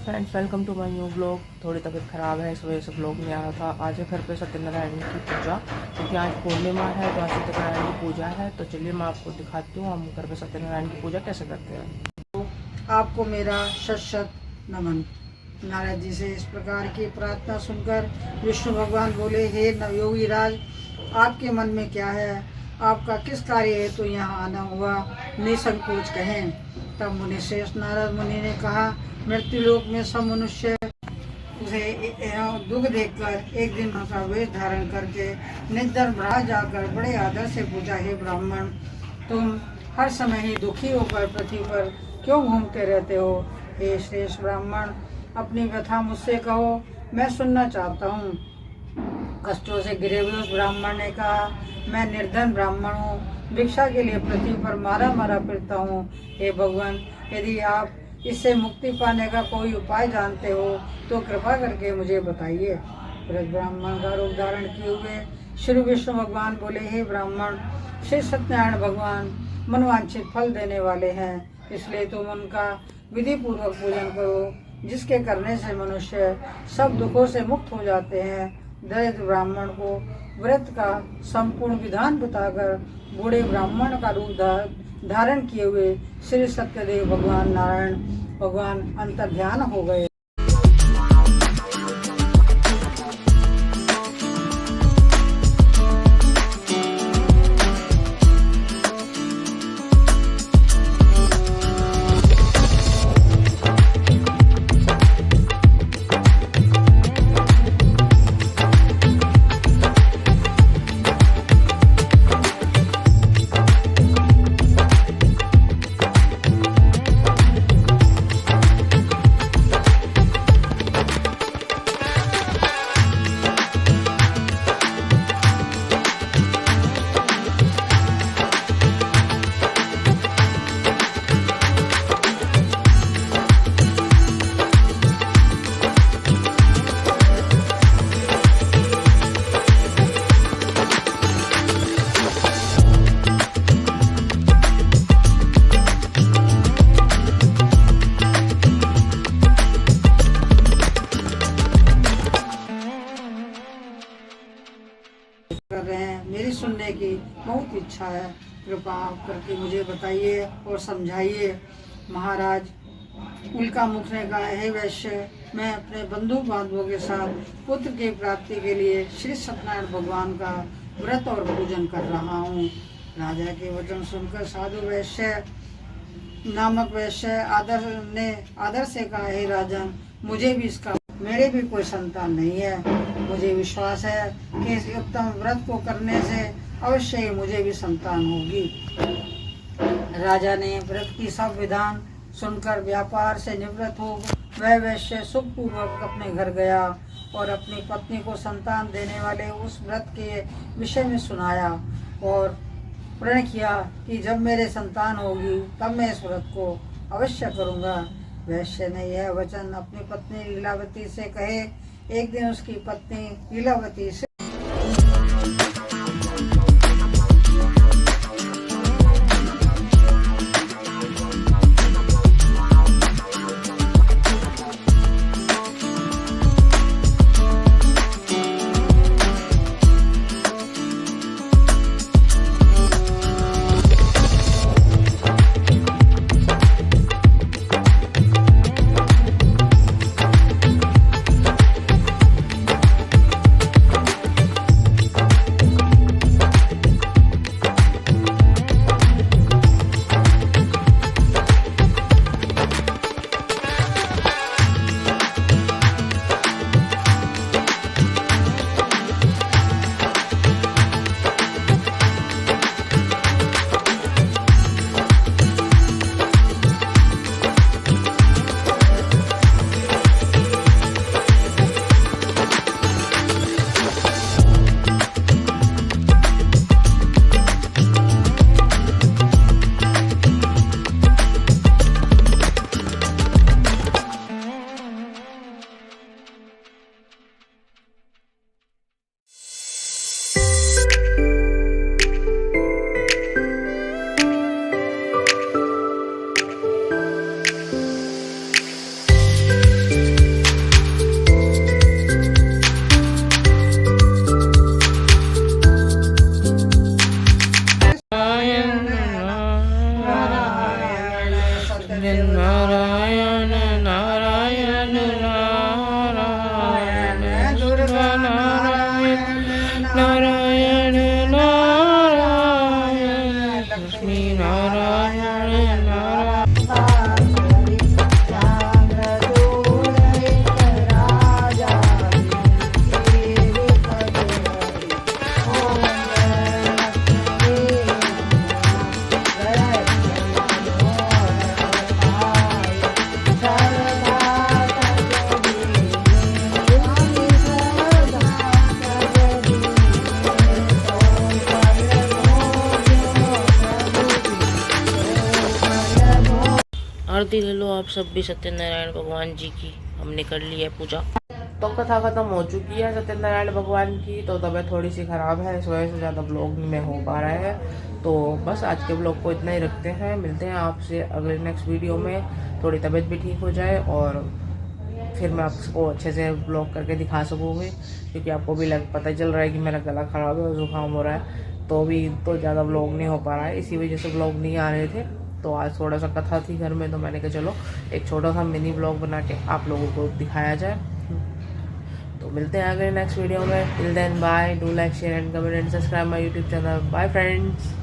Friends, welcome to my new blog. थोड़ी तबीयत ख़राब है, इस वजह से ब्लॉग नहीं आ रहा था। आज है घर पे सत्यनारायण की पूजा, क्योंकि आज पूर्णिमा है, तो आज सत्यनारायण की पूजा है। तो चलिए मैं आपको दिखाती हूँ हम घर पे सत्यनारायण की पूजा कैसे करते हैं। आपको मेरा शत शत नमन। नारद जी से इस प्रकार की प्रार्थना सुनकर विष्णु भगवान बोले, हे नवयोगी राज, आपके मन में क्या है? आपका किस कार्य है तो यहाँ आना हुआ? निसंकोच कहें। तब मुनि श्रेष्ठ नारद मुनि ने कहा, मृत्युलोक में सब मनुष्य उसे दुख देखकर एक दिन उसका वेश धारण करके निर्धन ब्रह्मा जाकर बड़े आदर से पूछा, हे ब्राह्मण, तुम हर समय ही दुखी होकर पृथ्वी पर क्यों घूमते रहते हो? हे श्रेष्ठ ब्राह्मण, अपनी व्यथा मुझसे कहो, मैं सुनना चाहता हूँ। कष्टों से घिरे हुए उस ब्राह्मण ने कहा, मैं निर्धन ब्राह्मण हूँ, भिक्षा के लिए पृथ्वी पर मारा मारा फिरता हूँ। हे भगवान, यदि आप इससे मुक्ति पाने का कोई उपाय जानते हो तो कृपा करके मुझे बताइए। फिर ब्राह्मण का रूप धारण किए हुए श्री विष्णु भगवान बोले, हे ब्राह्मण, श्री सत्यनारायण भगवान मनवांछित फल देने वाले हैं, इसलिए तुम उनका विधि पूर्वक पूजन करो, जिसके करने से मनुष्य सब दुखों से मुक्त हो जाते हैं। दरिद्र ब्राह्मण को व्रत का संपूर्ण विधान बताकर बूढ़े ब्राह्मण का रूप धारण किए हुए श्री सत्यदेव भगवान नारायण भगवान अंतर्ध्यान हो गए। कर रहे हैं, मेरी सुनने की बहुत इच्छा है, कृपा करके मुझे बताइए और समझाइए। महाराज, उल्का मुख ने कहा, हे वैश्य, मैं अपने बंधु बांधवों के साथ पुत्र की प्राप्ति के लिए श्री सत्यनारायण भगवान का व्रत और पूजन कर रहा हूँ। राजा के वचन सुनकर साधु वैश्य नामक वैश्य आदर से कहा, हे राजन, मुझे भी इसका मेरे भी कोई संतान नहीं है। मुझे विश्वास है कि इस उत्तम व्रत को करने से अवश्य ही मुझे भी संतान होगी। राजा ने व्रत की सब विधान सुनकर व्यापार से निवृत्त हो वह वैश्य सुखपूर्वक अपने घर गया और अपनी पत्नी को संतान देने वाले उस व्रत के विषय में सुनाया और प्रण किया कि जब मेरे संतान होगी तब मैं इस व्रत को अवश्य करूँगा। वैश्य ने यह वचन अपनी पत्नी लीलावती से कहे। एक दिन उसकी पत्नी लीलावती से नारायण दुर्गा नारायण नारायण नारायण लक्ष्मी नारायण नारायण आरती ले लो आप सब भी सत्यनारायण भगवान जी की। हमने कर ली है पूजा। तो कथा खत्म हो चुकी है सत्यनारायण भगवान की। तो तबीयत थोड़ी सी ख़राब है, इस वजह से ज़्यादा ब्लॉग में हो पा रहा है। तो बस आज के ब्लॉग को इतना ही रखते हैं। मिलते हैं आपसे अगले नेक्स्ट वीडियो में। थोड़ी तबीयत भी ठीक हो जाए और फिर मैं आपको अच्छे से ब्लॉग करके दिखा सकूँगी, क्योंकि आपको भी पता चल रहा है कि मेरा गला ख़राब है और ज़ुकाम हो रहा है। तो अभी तो ज़्यादा ब्लॉग नहीं हो पा रहा है, इसी वजह से ब्लॉग नहीं आ रहे थे। तो आज थोड़ा सा कथा थी घर में, तो मैंने कहा चलो एक छोटा सा मिनी ब्लॉग बना के आप लोगों को दिखाया जाए। तो मिलते हैं अगले नेक्स्ट वीडियो में। Till then bye, do like share and comment and subscribe my YouTube channel. Bye friends.